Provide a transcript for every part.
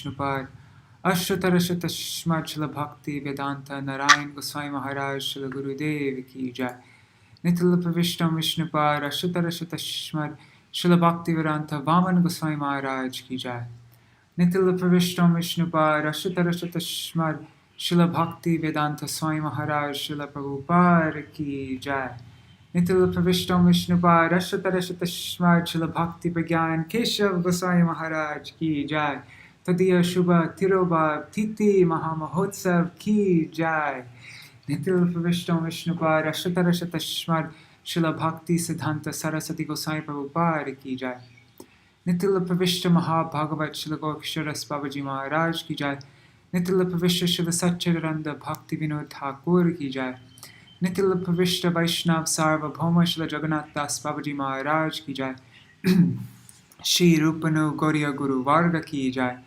Vishnupad Ashtarashata Shmad Srila Bhakti Vedanta Narayan Gosvāmī Mahārāja Srila Gurudev Ki Jai Nitila Pravishtam Vishnupad Ashtarashata Shmad Srila Bhakti Vedanta Vaman Gosvāmī Mahārāja Ki Jai Nitila Pravishtam Vishnupad Ashtarashata Shmad Srila Bhakti Vedanta Swami Mahārāja Srila Prabhupada Ki Jai Nitila Pravishtam Vishnupad Ashtarashata Shmad Srila Bhakti Prajñāna Keśava Gosvāmī Mahārāja Ki Jai Tadiya Shubha Tirobha Titi Mahamahotsav Ki Jai Nitila Pravishtam Vishnupad Ashtarashata Shmad Srila Bhakti Siddhanta Saraswati Goswami Prabhupada Ki Jai Nitila Pravishta Mahabhagavat Srila Gokshara Babaji Maharaj Ki Jai Nitila Pravishta Srila Satchidananda Bhakti Vinod Thakur Ki Jai Nitila Pravishta Vaishnava Sarvabhauma Srila Jagannath Das Babaji Maharaj Ki Jai Shri Rupanu Gauriya Guru Varga Ki Jai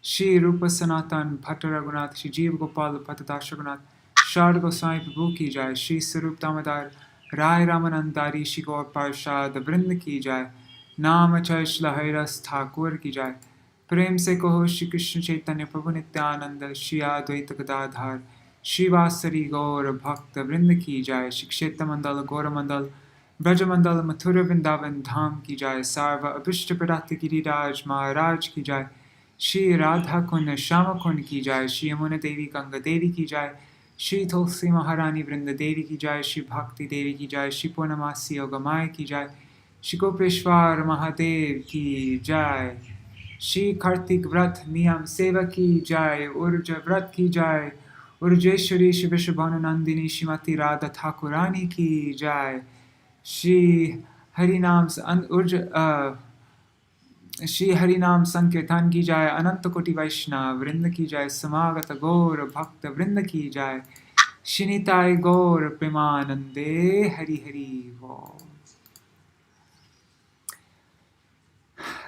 Shri Rupa Sanatan Bhatta Raghunath Shri Jeev Gopal Patadash Raghunath Sharda Goswami Prabhu Ki Jai Shri Sarup Damodar Rai Ramanandari Shri Gaur Parshad Vrinda Ki Jai Namachay Srila Hairas Thakur Ki Jai Prem Se Kaho Shri Krishna Chaitanya Prabhu Nityananda Shri Advaita Gadadhar Shri Vasari Gaur Bhakta Vrinda Ki Jai Shri Kshetra Mandala Gaura Mandal Braja Mandala Mathura Vrindavan Dham Ki Jai Sarva Abhishta Pradati Giriraj Maharaj Ki Jai Shri Radha Kund Shama Kund Ki Jai Shri Yamuna Devi Ganga Devi Ki Jai Shri Tulsi Maharani Vrinda Devi Ki Jai Shri Bhakti Devi Ki Jai Shri Purnamasi Yogamaya Ki Jai Shri Gopeshwar Mahadev Ki Jai Shri Kartik Vrat Niyam Seva Ki Jai Urja Vrat Ki Jai Urjeshwari Shri Vishabhanu Nandini Shrimati Radha Thakurani Ki Jai Shri Harinam Shri Harinam Sankirtan Ki Jai Ananta Koti Vaishnava Vrinda Ki Jai Samagata Gaur Bhakta Vrinda Ki Jai Shinitai Gaur Premanande Hari Hari Vo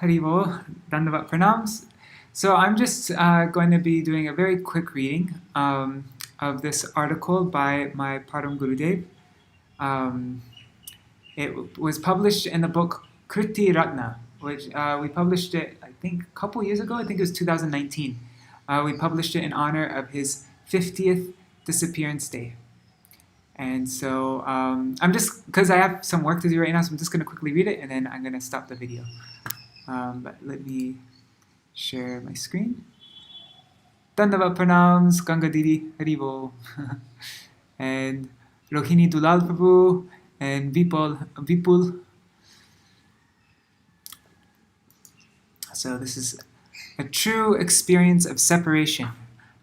Harivo, Dandavat Pranams. So I'm just going to be doing a very quick reading of this article by my Param Gurudev. It was published in the book Kṛti-ratna, which we published it, I think, a couple years ago. I think it was 2019. We published it in honor of his 50th disappearance day. And so I'm just, because I have some work to do right now, so I'm just going to quickly read it, and then I'm going to stop the video. But let me share my screen. Dandavat Pranams, Ganga Didi, Haribo, and Rohini Dulal Prabhu, and Vipul. So this is a true experience of separation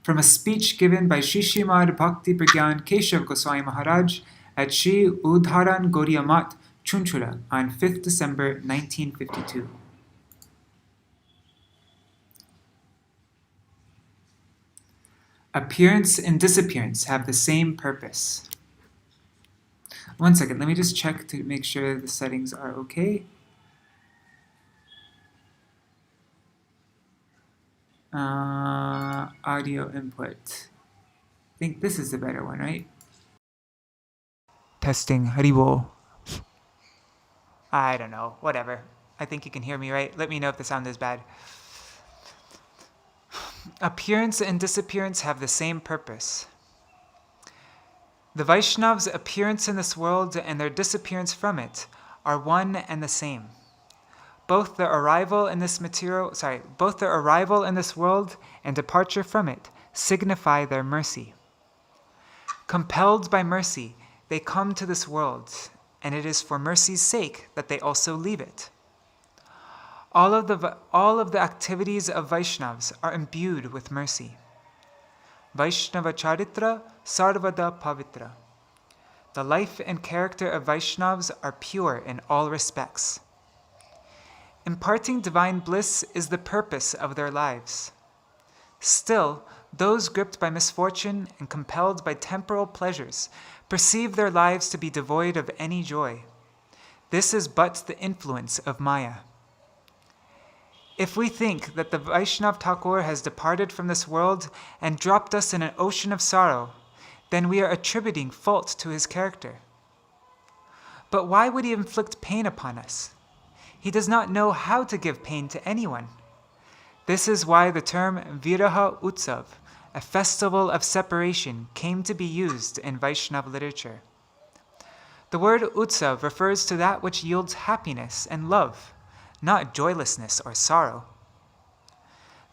from a speech given by Śrīmad Bhakti Prajñāna Keśava Goswami Mahārāja at Sri Uddhāraṇa Gauḍīya Maṭha, Chuchura, on 5th December 1952. Appearance and disappearance have the same purpose. One second, let me just check to make sure the settings are okay. Audio input. I think this is the better one, right? Testing, Haribo. I don't know, whatever. I think you can hear me, right? Let me know if the sound is bad. Appearance and disappearance have the same purpose. The Vaishnavas' appearance in this world and their disappearance from it are one and the same. Both their arrival in this world and departure from it signify their mercy. Compelled by mercy, they come to this world, and it is for mercy's sake that they also leave it. All of the activities of Vaishnavas are imbued with mercy. Vaishnava Charitra Sarvada Pavitra. The life and character of Vaishnavas are pure in all respects. Imparting divine bliss is the purpose of their lives. Still, those gripped by misfortune and compelled by temporal pleasures perceive their lives to be devoid of any joy. This is but the influence of Maya. If we think that the Vaishnava Thakur has departed from this world and dropped us in an ocean of sorrow, then we are attributing fault to his character. But why would he inflict pain upon us? He does not know how to give pain to anyone. This is why the term Viraha Utsav, a festival of separation, came to be used in Vaishnava literature. The word Utsav refers to that which yields happiness and love, not joylessness or sorrow.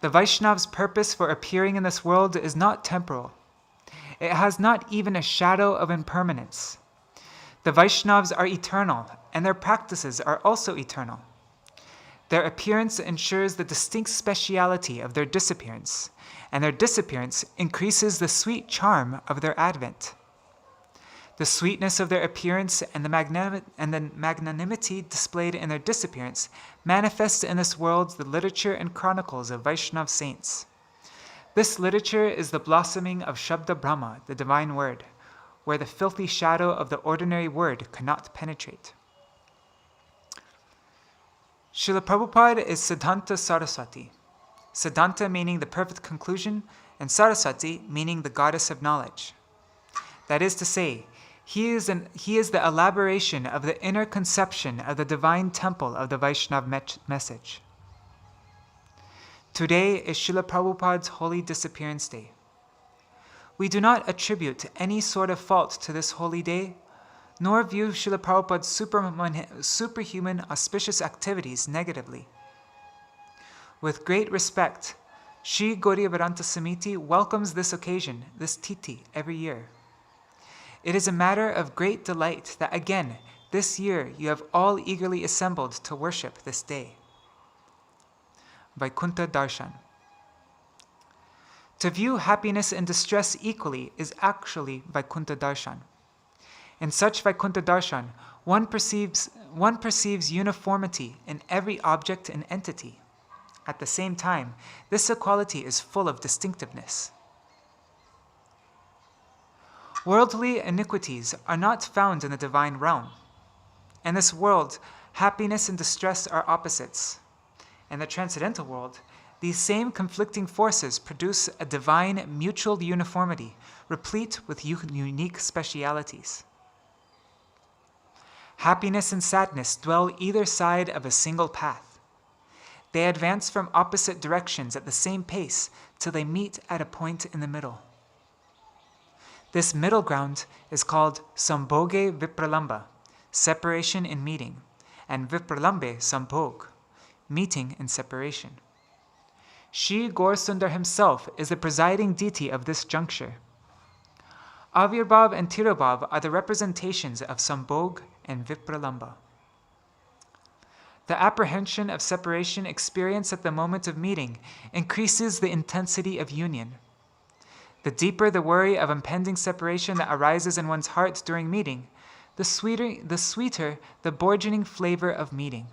The Vaishnav's purpose for appearing in this world is not temporal. It has not even a shadow of impermanence. The Vaishnavas are eternal, and their practices are also eternal. Their appearance ensures the distinct speciality of their disappearance, and their disappearance increases the sweet charm of their advent. The sweetness of their appearance and the magnanimity displayed in their disappearance manifest in this world the literature and chronicles of Vaisnava saints. This literature is the blossoming of Shabda Brahma, the divine word, where the filthy shadow of the ordinary word cannot penetrate. Srila Prabhupada is Siddhanta Saraswati. Siddhanta meaning the perfect conclusion, and Saraswati meaning the goddess of knowledge. That is to say, he is the elaboration of the inner conception of the divine temple of the Vaishnava message. Today is Srila Prabhupada's holy disappearance day. We do not attribute any sort of fault to this holy day, nor view Srila Prabhupada's superhuman auspicious activities negatively. With great respect, Sri Gauḍīya Vedanta Samiti welcomes this occasion, this Titi, every year. It is a matter of great delight that again, this year, you have all eagerly assembled to worship this day. Vaikuntha Darshan. To view happiness and distress equally is actually Vaikuntha Darshan. In such Vaikuntha Darshan, one perceives uniformity in every object and entity. At the same time, this equality is full of distinctiveness. Worldly iniquities are not found in the divine realm. In this world, happiness and distress are opposites. In the transcendental world, these same conflicting forces produce a divine mutual uniformity, replete with unique specialities. Happiness and sadness dwell either side of a single path. They advance from opposite directions at the same pace till they meet at a point in the middle. This middle ground is called Sambhoge Vipralamba, separation in meeting, and Vipralambe Sambhog, meeting in separation. Shri Gaur Sundar himself is the presiding deity of this juncture. Avirbhav and Tirobhav are the representations of Sambhog and Vipralamba. The apprehension of separation experienced at the moment of meeting increases the intensity of union. The deeper the worry of impending separation that arises in one's heart during meeting, the sweeter the burgeoning flavor of meeting.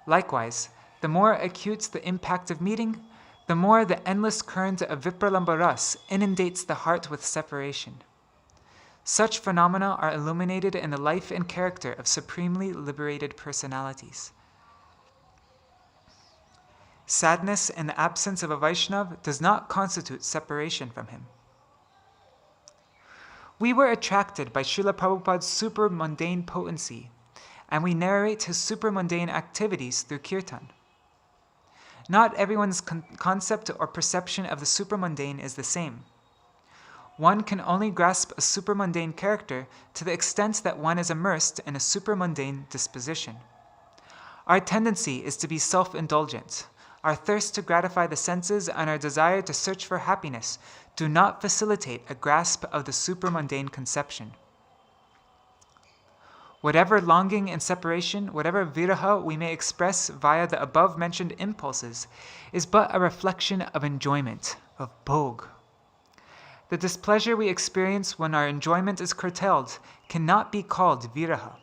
Likewise, the more acute the impact of meeting, the more the endless current of Vipralamba Ras inundates the heart with separation. Such phenomena are illuminated in the life and character of supremely liberated personalities. Sadness in the absence of a Vaishnava does not constitute separation from him. We were attracted by Srila Prabhupada's super-mundane potency, and we narrate his super-mundane activities through kirtan. Not everyone's concept or perception of the super-mundane is the same. One can only grasp a super-mundane character to the extent that one is immersed in a super-mundane disposition. Our tendency is to be self-indulgent. Our thirst to gratify the senses and our desire to search for happiness do not facilitate a grasp of the super-mundane conception. Whatever longing and separation, whatever viraha we may express via the above-mentioned impulses, is but a reflection of enjoyment, of bhog. The displeasure we experience when our enjoyment is curtailed cannot be called viraha.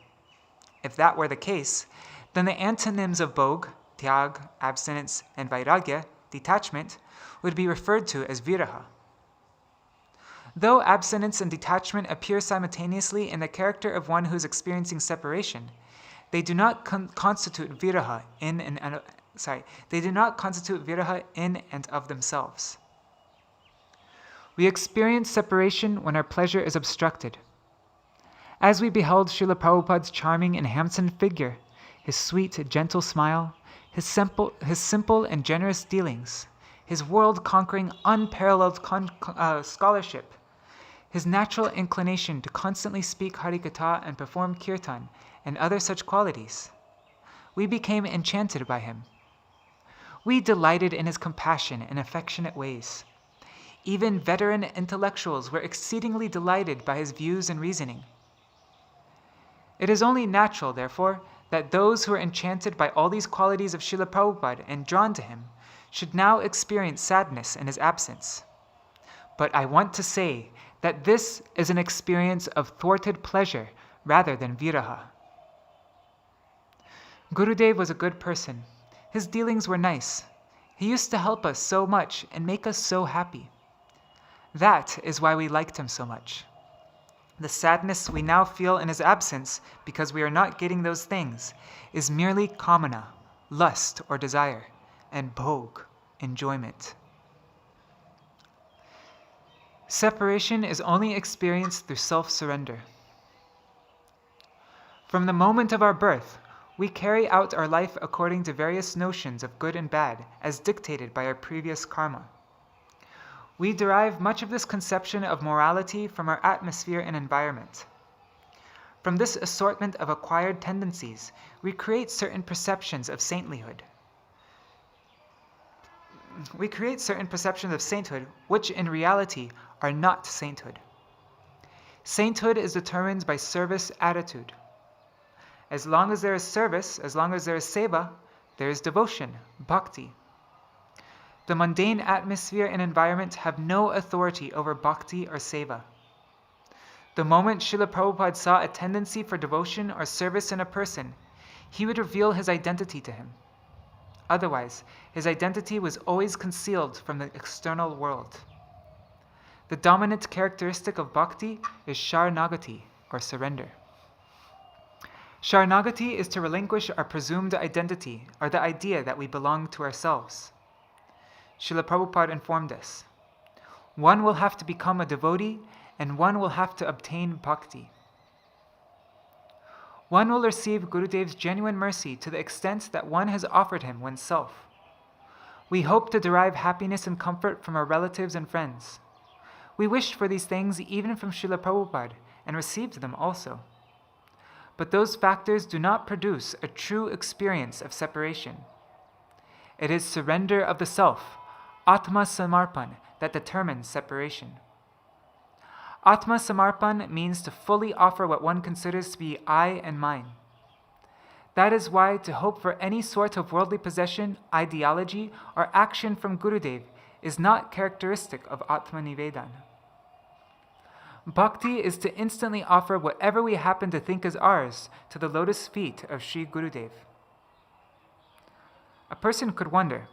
If that were the case, then the antonyms of bhog, tyag, abstinence, and vairagya, detachment, would be referred to as viraha. Though abstinence and detachment appear simultaneously in the character of one who is experiencing separation, they do not constitute viraha in and of themselves. We experience separation when our pleasure is obstructed. As we beheld Srila Prabhupada's charming and handsome figure, his sweet, gentle smile, his simple and generous dealings, his world-conquering, unparalleled scholarship, his natural inclination to constantly speak Harikatha and perform Kirtan, and other such qualities. We became enchanted by him. We delighted in his compassion and affectionate ways. Even veteran intellectuals were exceedingly delighted by his views and reasoning. It is only natural, therefore, that those who are enchanted by all these qualities of Srila Prabhupada and drawn to him should now experience sadness in his absence. But I want to say that this is an experience of thwarted pleasure rather than viraha. Gurudev was a good person. His dealings were nice. He used to help us so much and make us so happy. That is why we liked him so much. The sadness we now feel in his absence because we are not getting those things is merely kamana, lust or desire, and bhog, enjoyment. Separation is only experienced through self-surrender. From the moment of our birth, we carry out our life according to various notions of good and bad, as dictated by our previous karma. We derive much of this conception of morality from our atmosphere and environment. From this assortment of acquired tendencies, we create certain perceptions of sainthood, which in reality are not sainthood. Sainthood is determined by service attitude. As long as there is service, as long as there is seva, there is devotion, bhakti. The mundane atmosphere and environment have no authority over bhakti or seva. The moment Srila Prabhupada saw a tendency for devotion or service in a person, he would reveal his identity to him. Otherwise, his identity was always concealed from the external world. The dominant characteristic of bhakti is sharanagati, or surrender. Sharanagati is to relinquish our presumed identity, or the idea that we belong to ourselves. Srila Prabhupada informed us, one will have to become a devotee, and one will have to obtain bhakti. One will receive Gurudev's genuine mercy to the extent that one has offered him oneself. We hope to derive happiness and comfort from our relatives and friends. We wished for these things even from Srila Prabhupada and received them also. But those factors do not produce a true experience of separation. It is surrender of the self, Atma Samarpan, that determines separation. Atma Samarpan means to fully offer what one considers to be I and mine. That is why to hope for any sort of worldly possession, ideology, or action from Gurudev is not characteristic of Atma Nivedan. Bhakti is to instantly offer whatever we happen to think is ours to the lotus feet of Sri Gurudev. A person could wonder,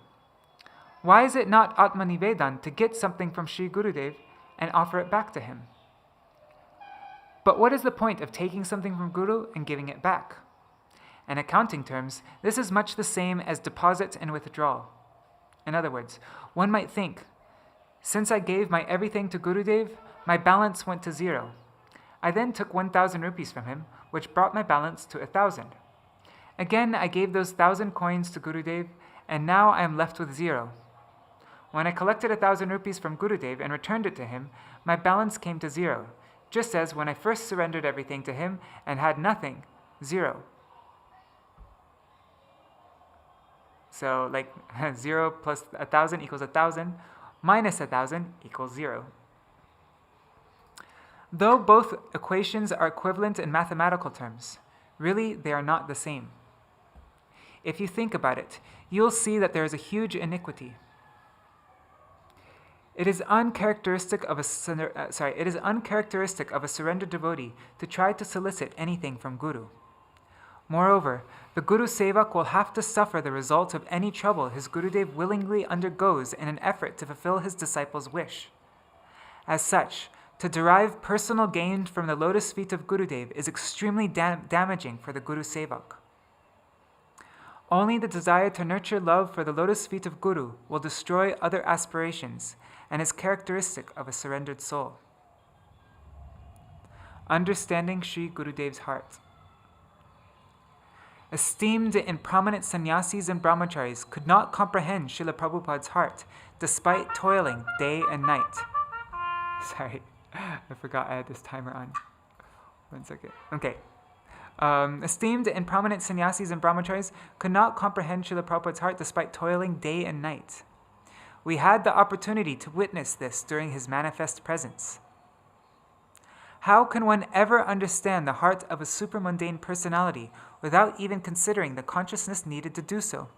why is it not Atma Nivedan to get something from Sri Gurudev and offer it back to him? But what is the point of taking something from Guru and giving it back? In accounting terms, this is much the same as deposit and withdrawal. In other words, one might think, since I gave my everything to Gurudev, my balance went to 0. I then took 1,000 rupees from him, which brought my balance to 1,000. Again, I gave those 1,000 coins to Gurudev, and now I am left with 0. When I collected 1,000 rupees from Gurudev and returned it to him, my balance came to 0, just as when I first surrendered everything to him and had nothing, 0. So, 0 plus 1,000 equals 1,000, minus 1,000 equals 0. Though both equations are equivalent in mathematical terms, really they are not the same. If you think about it, you'll see that there is a huge iniquity. It is uncharacteristic of a surrendered devotee to try to solicit anything from Guru. Moreover, the Guru Sevak will have to suffer the result of any trouble his Gurudev willingly undergoes in an effort to fulfill his disciple's wish. As such, to derive personal gain from the lotus feet of Gurudev is extremely damaging for the Guru Sevak. Only the desire to nurture love for the lotus feet of Guru will destroy other aspirations and is characteristic of a surrendered soul. Understanding Sri Gurudev's heart. Esteemed and prominent sannyasis and brahmacharis could not comprehend Srila Prabhupada's heart, despite toiling day and night. Sorry, I forgot I had this timer on. 1 second. Okay. Esteemed and prominent sannyasis and brahmacharis could not comprehend Srila Prabhupada's heart despite toiling day and night. We had the opportunity to witness this during his manifest presence. How can one ever understand the heart of a supramundane personality without even considering the consciousness needed to do so?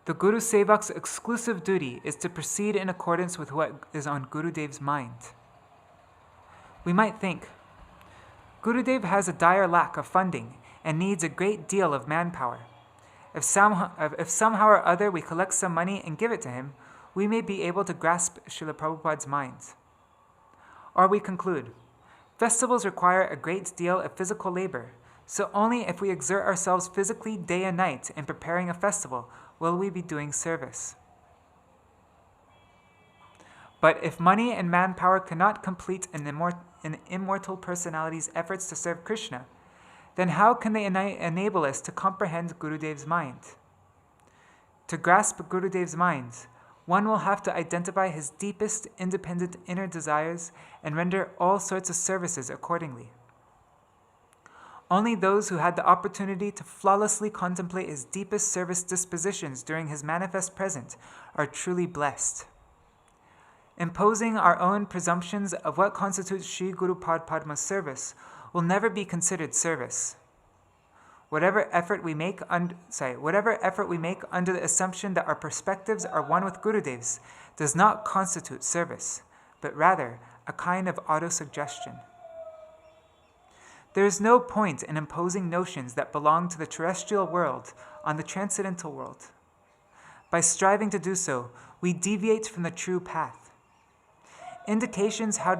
The Guru Sevak's exclusive duty is to proceed in accordance with what is on Gurudev's mind. We might think, Gurudev has a dire lack of funding and needs a great deal of manpower. If somehow or other we collect some money and give it to him, we may be able to grasp Srila Prabhupada's mind. Or we conclude, festivals require a great deal of physical labor, so only if we exert ourselves physically day and night in preparing a festival will we be doing service. But if money and manpower cannot complete an immortal personality's efforts to serve Krishna, then how can they enable us to comprehend Gurudev's mind? To grasp Gurudev's mind, one will have to identify his deepest independent inner desires and render all sorts of services accordingly. Only those who had the opportunity to flawlessly contemplate his deepest service dispositions during his manifest present are truly blessed. Imposing our own presumptions of what constitutes Sri Guru Padma's service will never be considered service. Whatever effort we make under the assumption that our perspectives are one with Gurudev's does not constitute service, but rather a kind of autosuggestion. There is no point in imposing notions that belong to the terrestrial world on the transcendental world. By striving to do so, we deviate from the true path. Indications how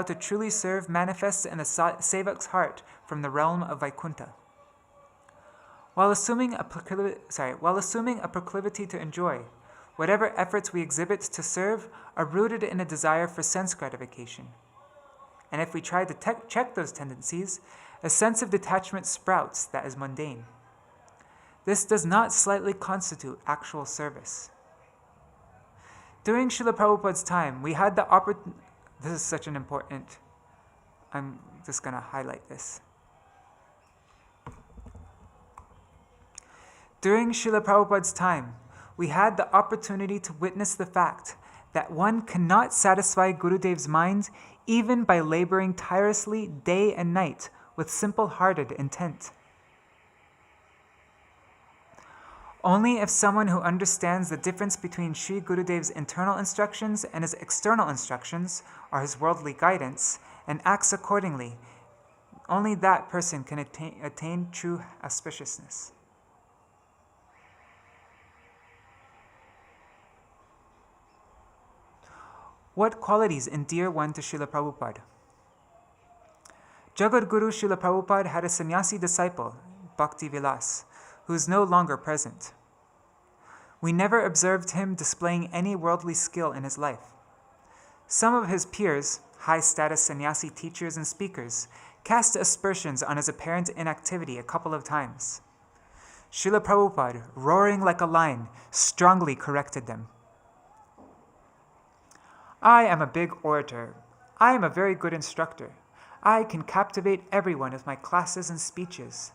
to truly serve manifest in the Sevak's heart from the realm of Vaikuntha. While assuming a proclivity to enjoy, whatever efforts we exhibit to serve are rooted in a desire for sense gratification. And if we try to check those tendencies, a sense of detachment sprouts that is mundane. This does not slightly constitute actual service. During Srila Prabhupada's time, we had the opportunity. This is such an important. I'm just going to highlight this. During Srila Prabhupada's time, we had the opportunity to witness the fact that one cannot satisfy Gurudev's mind even by laboring tirelessly day and night with simple-hearted intent. Only if someone who understands the difference between Sri Gurudev's internal instructions and his external instructions, or his worldly guidance, and acts accordingly, only that person can attain true auspiciousness. What qualities endear one to Srila Prabhupada? Jagadguru Srila Prabhupada had a sannyasi disciple, Bhakti Vilas, who is no longer present. We never observed him displaying any worldly skill in his life. Some of his peers, high-status sannyasi teachers and speakers, cast aspersions on his apparent inactivity a couple of times. Srila Prabhupada, roaring like a lion, strongly corrected them. I am a big orator. I am a very good instructor. I can captivate everyone with my classes and speeches.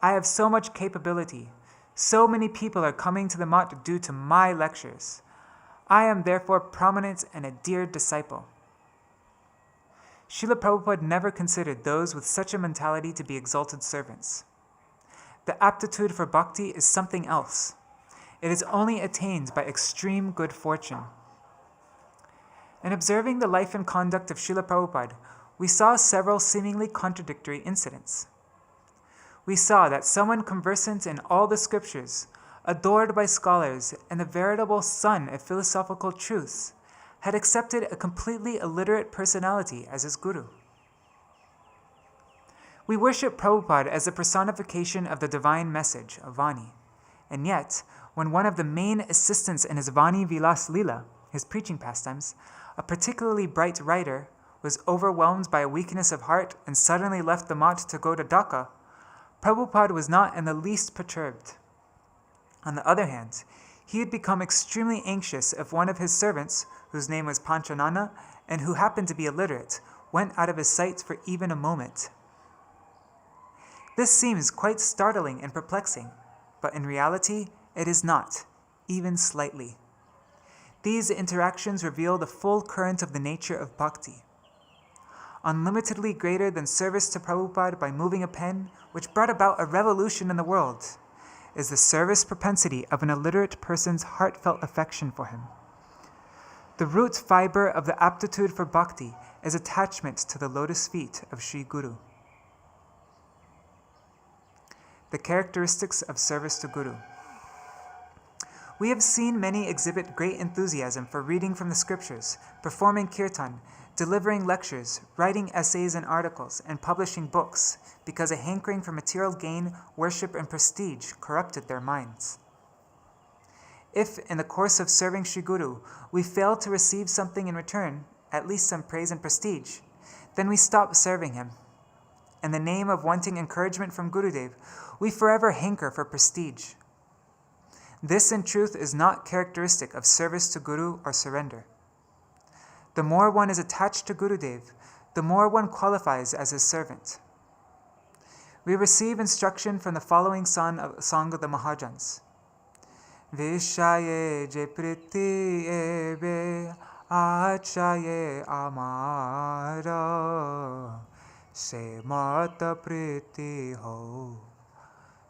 I have so much capability. So many people are coming to the Maṭha due to my lectures. I am therefore prominent and a dear disciple. Srila Prabhupada never considered those with such a mentality to be exalted servants. The aptitude for bhakti is something else. It is only attained by extreme good fortune. In observing the life and conduct of Srila Prabhupada, we saw several seemingly contradictory incidents. We saw that someone conversant in all the scriptures, adored by scholars, and a veritable son of philosophical truths, had accepted a completely illiterate personality as his guru. We worship Prabhupada as a personification of the divine message of Vani, and yet, when one of the main assistants in his Vani Vilas Lila, his preaching pastimes, a particularly bright writer, was overwhelmed by a weakness of heart and suddenly left the Maṭha to go to Dhaka, Prabhupada was not in the least perturbed. On the other hand, he had become extremely anxious if one of his servants, whose name was Prajñāna, and who happened to be illiterate, went out of his sight for even a moment. This seems quite startling and perplexing, but in reality, it is not, even slightly. These interactions reveal the full current of the nature of bhakti. Unlimitedly greater than service to Prabhupada by moving a pen, which brought about a revolution in the world, is the service propensity of an illiterate person's heartfelt affection for him. The root fiber of the aptitude for bhakti is attachment to the lotus feet of Sri Guru. The characteristics of service to Guru. We have seen many exhibit great enthusiasm for reading from the scriptures, performing kirtan, delivering lectures, writing essays and articles, and publishing books, because a hankering for material gain, worship, and prestige corrupted their minds. If, in the course of serving Sri Guru, we fail to receive something in return, at least some praise and prestige, then we stop serving him. In the name of wanting encouragement from Gurudev, we forever hanker for prestige. This, in truth, is not characteristic of service to Guru or surrender. The more one is attached to Gurudev, the more one qualifies as his servant. We receive instruction from the following song of the Mahārājas. Vishaye je priti ebe achaye amara se Maṭha priti ho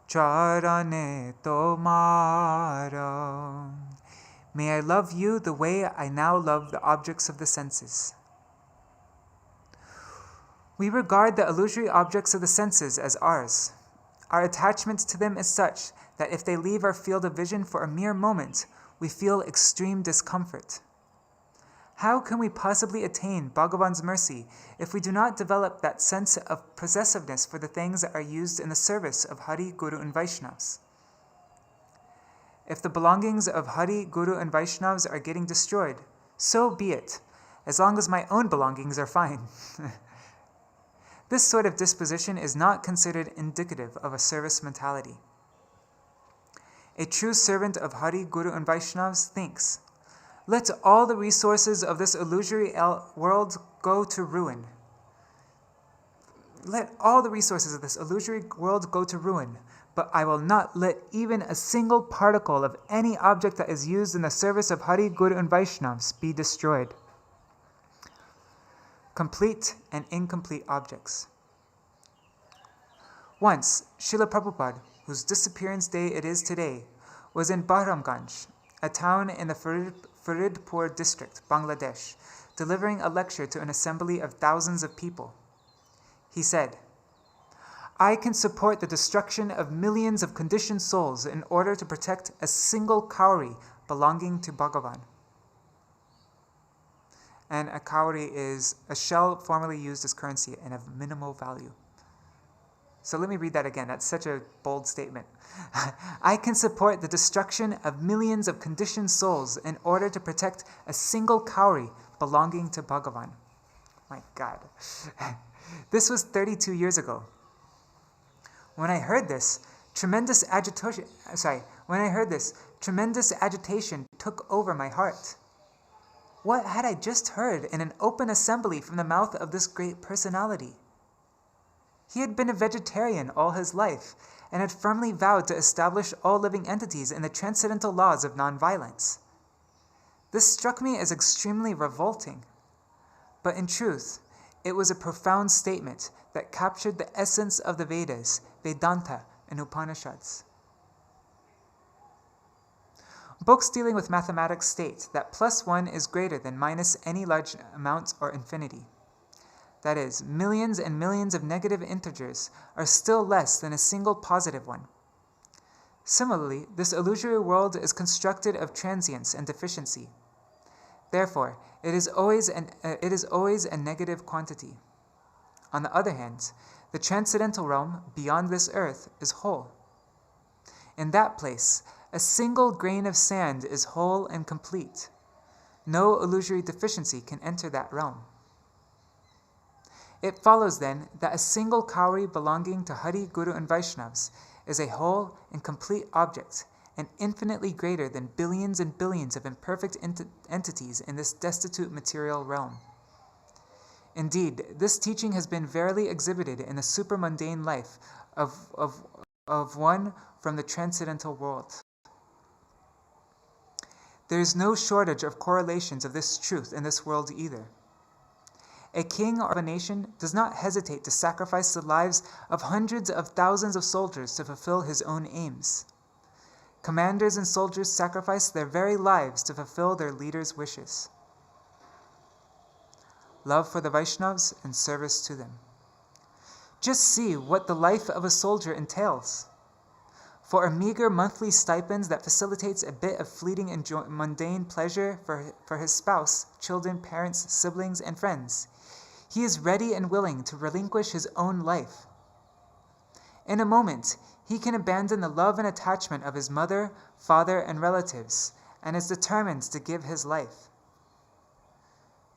charane tomara. May I love you the way I now love the objects of the senses. We regard the illusory objects of the senses as ours. Our attachment to them is such that if they leave our field of vision for a mere moment, we feel extreme discomfort. How can we possibly attain Bhagavan's mercy if we do not develop that sense of possessiveness for the things that are used in the service of Hari, Guru, and Vaishnavas? If the belongings of Hari, Guru, and Vaishnavas are getting destroyed, so be it, as long as my own belongings are fine. This sort of disposition is not considered indicative of a service mentality. A true servant of Hari, Guru, and Vaishnavas thinks, let all the resources of this illusory world go to ruin. Let all the resources of this illusory world go to ruin, but I will not let even a single particle of any object that is used in the service of Hari, Guru, and Vaishnavas be destroyed. Complete and incomplete objects. Once, Srila Prabhupada, whose disappearance day it is today, was in Bahramganj, a town in the Faridpur district, Bangladesh, delivering a lecture to an assembly of thousands of people. He said, I can support the destruction of millions of conditioned souls in order to protect a single cowrie belonging to Bhagavan. And a cowrie is a shell formerly used as currency and of minimal value. So let me read that again. That's such a bold statement. I can support the destruction of millions of conditioned souls in order to protect a single cowrie belonging to Bhagavan. My God. This was 32 years ago. When I heard this, tremendous agitation took over my heart. What had I just heard in an open assembly from the mouth of this great personality? He had been a vegetarian all his life and had firmly vowed to establish all living entities in the transcendental laws of nonviolence. This struck me as extremely revolting, but in truth, it was a profound statement that captured the essence of the Vedas, Vedanta, and Upanishads. Books dealing with mathematics state that +1 is greater than minus any large amount or infinity. That is, millions and millions of negative integers are still less than a single positive one. Similarly, this illusory world is constructed of transience and deficiency. Therefore, it is always a negative quantity. On the other hand, the transcendental realm beyond this earth is whole. In that place, a single grain of sand is whole and complete. No illusory deficiency can enter that realm. It follows then that a single cowrie belonging to Hari, Guru and Vaishnavas is a whole and complete object, and infinitely greater than billions and billions of imperfect entities in this destitute material realm. Indeed, this teaching has been verily exhibited in the supermundane life of one from the transcendental world. There is no shortage of correlations of this truth in this world either. A king or a nation does not hesitate to sacrifice the lives of hundreds of thousands of soldiers to fulfill his own aims. Commanders and soldiers sacrifice their very lives to fulfill their leaders' wishes. Love for the Vaishnavas and service to them. Just see what the life of a soldier entails. For a meager monthly stipend that facilitates a bit of fleeting mundane pleasure for his spouse, children, parents, siblings, and friends, he is ready and willing to relinquish his own life. In a moment, he can abandon the love and attachment of his mother, father, and relatives, and is determined to give his life.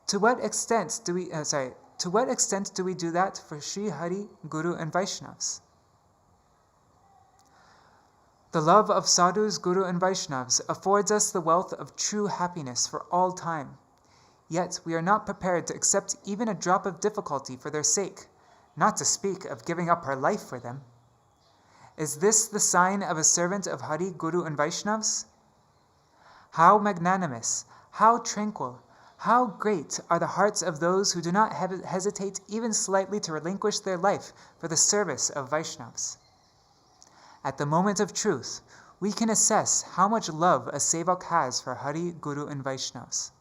To what extent do we do that for Sri Hari, Guru, and Vaishnavas? The love of sadhus, Guru, and Vaishnavas affords us the wealth of true happiness for all time. Yet we are not prepared to accept even a drop of difficulty for their sake, not to speak of giving up our life for them. Is this the sign of a servant of Hari, Guru, and Vaishnavas? How magnanimous, how tranquil, how great are the hearts of those who do not hesitate even slightly to relinquish their life for the service of Vaishnavas. At the moment of truth, we can assess how much love a sevak has for Hari, Guru, and Vaishnavas.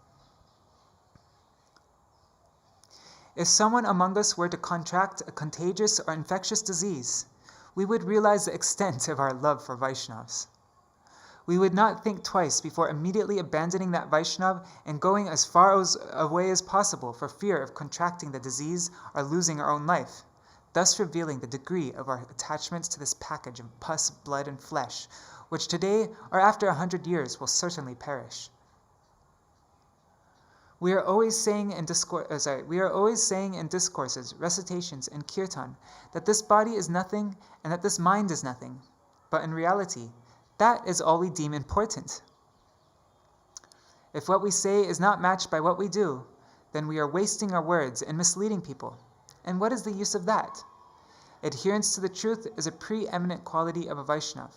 If someone among us were to contract a contagious or infectious disease, we would realize the extent of our love for Vaishnavas. We would not think twice before immediately abandoning that Vaishnava and going as far away as possible for fear of contracting the disease or losing our own life, thus revealing the degree of our attachment to this package of pus, blood, and flesh, which today or after 100 years will certainly perish. We are always saying in discourses, recitations, and kirtan that this body is nothing and that this mind is nothing. But in reality, that is all we deem important. If what we say is not matched by what we do, then we are wasting our words and misleading people. And what is the use of that? Adherence to the truth is a preeminent quality of a Vaishnava.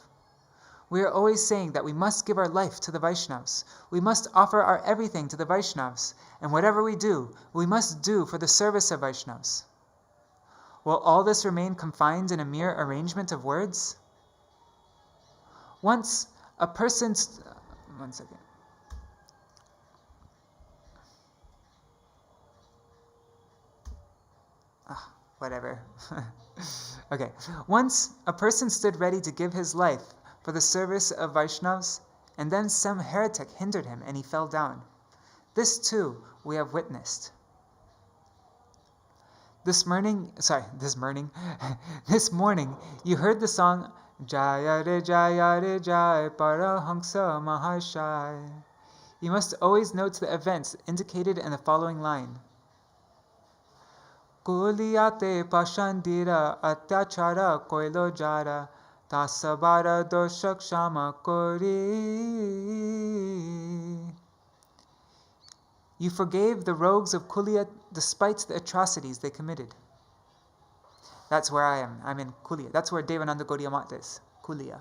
We are always saying that we must give our life to the Vaishnavas. We must offer our everything to the Vaishnavas, and whatever we do, we must do for the service of Vaishnavas. Will all this remain confined in a mere arrangement of words? Once a person... One second. Whatever. Okay. Once a person stood ready to give his life for the service of Vaishnavas, and then some heretic hindered him and he fell down. This too we have witnessed. This morning you heard the song Jaya Re Jai Parahamsa Mahashai. You must always note the events indicated in the following line. Kuliyate pashandira atyachara koilo jara tasabara doshak shama kori. You forgave the rogues of Kuliya despite the atrocities they committed. That's where I am. I'm in Kuliya. That's where Devananda Gauḍīya Maṭha is. Kuliya.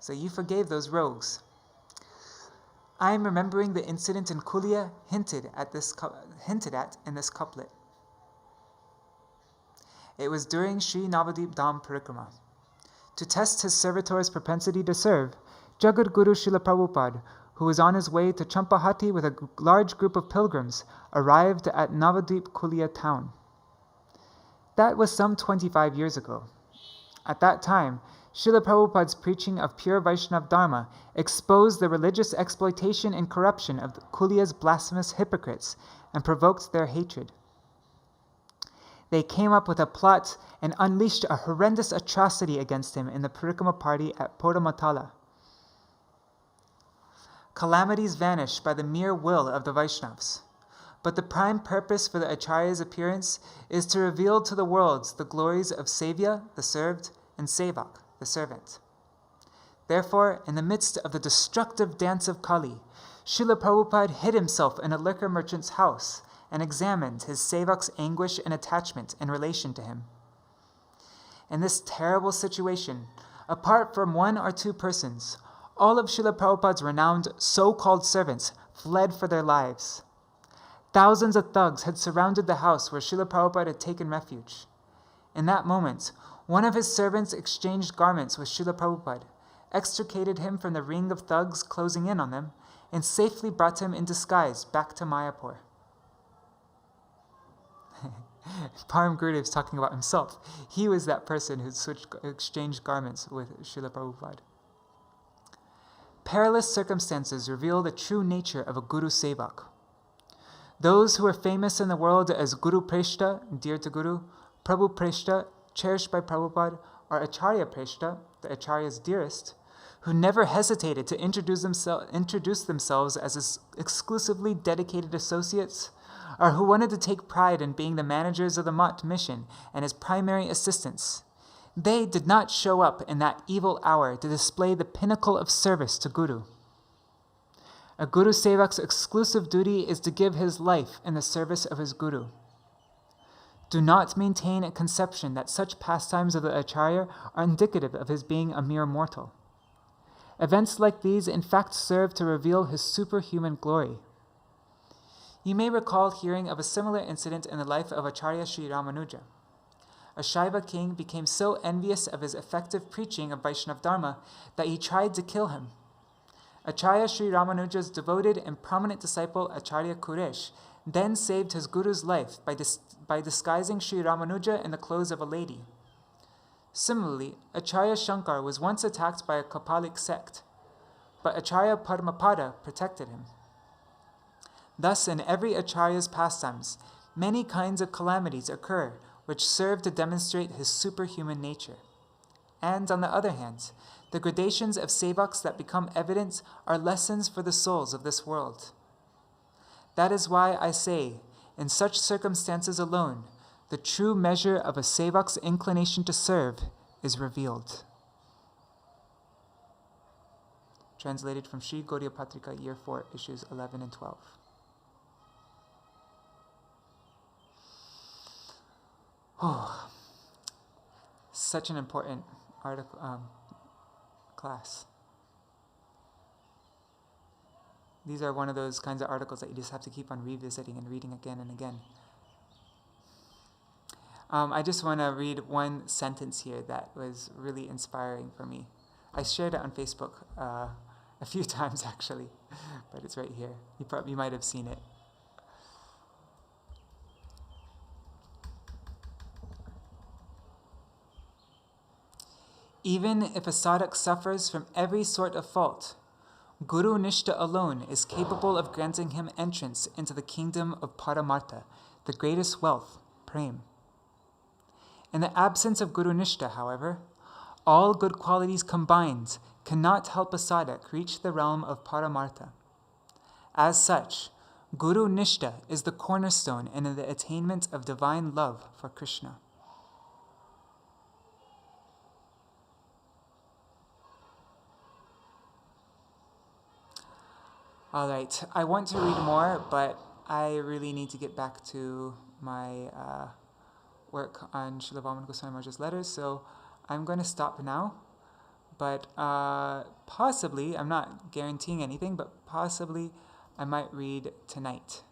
So you forgave those rogues. I am remembering the incident in Kuliya hinted at in this couplet. It was during Sri Navadip Dham Parikrama. To test his servitor's propensity to serve, Jagat Guru Srila Prabhupada, who was on his way to Champahati with a large group of pilgrims, arrived at Navadip Kuliya town. That was some 25 years ago. At that time, Srila Prabhupada's preaching of pure Vaishnava Dharma exposed the religious exploitation and corruption of Kuliya's blasphemous hypocrites and provoked their hatred. They came up with a plot and unleashed a horrendous atrocity against him in the Parikrama party at Podamatala. Calamities vanish by the mere will of the Vaishnavas. but the prime purpose for the Acharya's appearance is to reveal to the world the glories of Sevya, the served, and Sevak, the servant. Therefore, in the midst of the destructive dance of Kali, Srila Prabhupada hid himself in a liquor merchant's house and examined his Sevak's anguish and attachment in relation to him. In this terrible situation, apart from one or two persons, all of Srila Prabhupada's renowned so-called servants fled for their lives. Thousands of thugs had surrounded the house where Srila Prabhupada had taken refuge. In that moment, one of his servants exchanged garments with Srila Prabhupada, extricated him from the ring of thugs closing in on them, and safely brought him in disguise back to Mayapur. Param Gurudev is talking about himself. He was that person who exchanged garments with Srila Prabhupada. Perilous circumstances reveal the true nature of a Guru Sevak. Those who are famous in the world as Guru Preshta, dear to Guru, Prabhu Preshta, cherished by Prabhupada, or Acharya Preshta, the Acharya's dearest, who never hesitated to introduce themselves as exclusively dedicated associates, or who wanted to take pride in being the managers of the Maṭha mission and his primary assistants. They did not show up in that evil hour to display the pinnacle of service to Guru. A Guru Sevak's exclusive duty is to give his life in the service of his Guru. Do not maintain a conception that such pastimes of the Acharya are indicative of his being a mere mortal. Events like these in fact serve to reveal his superhuman glory. You may recall hearing of a similar incident in the life of Acharya Śrīrāmanuja. A Shaiva king became so envious of his effective preaching of Vaishnava Dharma that he tried to kill him. Acharya Śrīrāmanuja's devoted and prominent disciple Acharya Kuresh then saved his guru's life by disguising Śrīrāmanuja in the clothes of a lady. Similarly, Acharya Shankar was once attacked by a Kapalik sect, but Acharya Padmapada protected him. Thus, in every Acharya's pastimes, many kinds of calamities occur which serve to demonstrate his superhuman nature. And on the other hand, the gradations of sevaks that become evident are lessons for the souls of this world. That is why I say, in such circumstances alone, the true measure of a sevak's inclination to serve is revealed. Translated from Sri Gauḍīya Patrika, Year 4, Issues 11 and 12. Oh, such an important article, class. These are one of those kinds of articles that you just have to keep on revisiting and reading again and again. I just want to read one sentence here that was really inspiring for me. I shared it on Facebook a few times actually, but it's right here. You might have seen it. Even if a sadhak suffers from every sort of fault, Guru Nishta alone is capable of granting him entrance into the kingdom of Paramartha, the greatest wealth, prem. In the absence of Guru Nishta, however, all good qualities combined cannot help a sadhak reach the realm of Paramartha. As such, Guru Nishta is the cornerstone in the attainment of divine love for Krishna. All right, I want to read more, but I really need to get back to my work on Srila Vamana Goswami Mahārāja's letters, so I'm going to stop now. But possibly, I'm not guaranteeing anything, but possibly I might read tonight.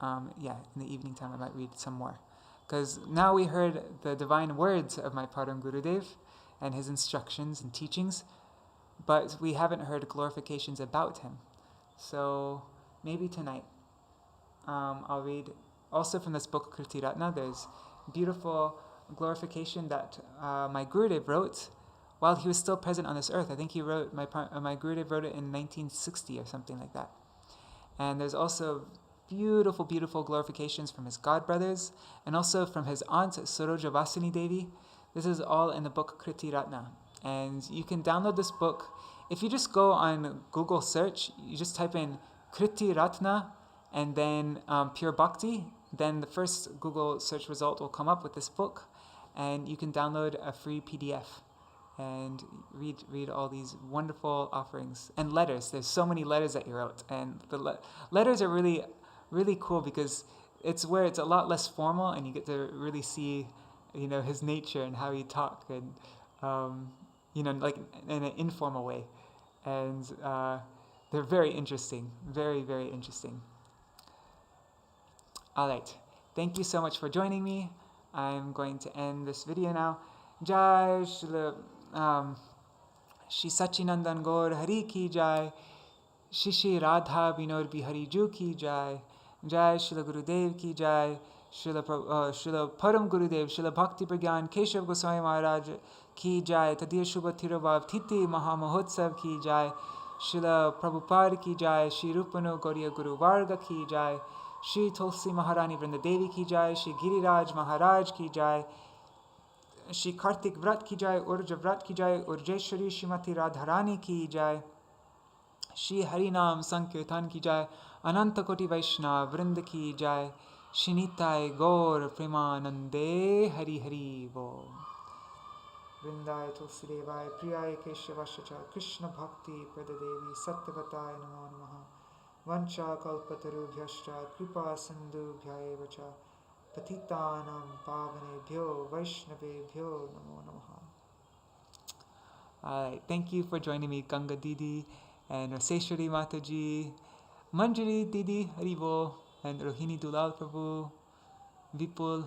In the evening time I might read some more. Because now we heard the divine words of my Param Gurudev and his instructions and teachings, but we haven't heard glorifications about him. So maybe tonight I'll read also from this book Kṛti-ratna. There's beautiful glorification that my Gurudev wrote while he was still present on this earth. I think he wrote, my Gurudev wrote it in 1960 or something like that. And there's also beautiful, beautiful glorifications from his godbrothers and also from his aunt Saroja Vasini Devi. This is all in the book Kṛti-ratna. And you can download this book. If you just go on Google search, you just type in Kṛti-ratna and then Pure Bhakti, then the first Google search result will come up with this book, and you can download a free PDF and read all these wonderful offerings and letters. There's so many letters that he wrote, and the letters are really, really cool because it's where it's a lot less formal, and you get to really see, his nature and how he talked, and like in an informal way, and they're very interesting, very, very interesting. All right, thank you so much for joining me. I'm going to end this video now. Jai Shri Sachinandan Gaur Hari Ki Jai, Shri Radha Binod Bihari Ju Ki Jai, Jai Srila Gurudev Ki Jai, Srila Param Gurudev, Srila Bhakti Prajñāna Keśava Gosvāmī Mahārāja Ki Jai, Tadir Shubha Thiravav Titi Maha Mahotsav Ki Jai, Srila Prabhupada Ki Jai, Shri Rupanu Gauriya Guru Varga Ki Jai, Shri Tulsi Maharani Vrinda Devi Ki Jai, Shri Giriraj Maharaj Ki Jai, Shri Kartik Vrat Ki Jai, Urja Vrat Ki Jai, Urjeshwari Srimati Radharani Ki Jai, Shri Harinam Sankirtan Ki Jai, Ananta Koti Vaishnava Vrinda Ki Jai, Shri Nitai Gaur Premanande Hari Hari Bo. Vrindai Tulsi Devai Priyai Keśava Krishna Bhakti Pradadevi Sattvatai Namo Namaha. Vancha kalpatarubhyascha kripa sindhubhya cha patitanam pavanebhyo vaishnavebhyo namo namaha. Alright, thank you for joining me, Ganga Didi and Raseshwari Mataji, Manjari Didi Haribo, and Rohini Dulal Prabhu, Vipul.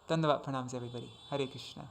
Dandavat pranams everybody. Hare Krishna.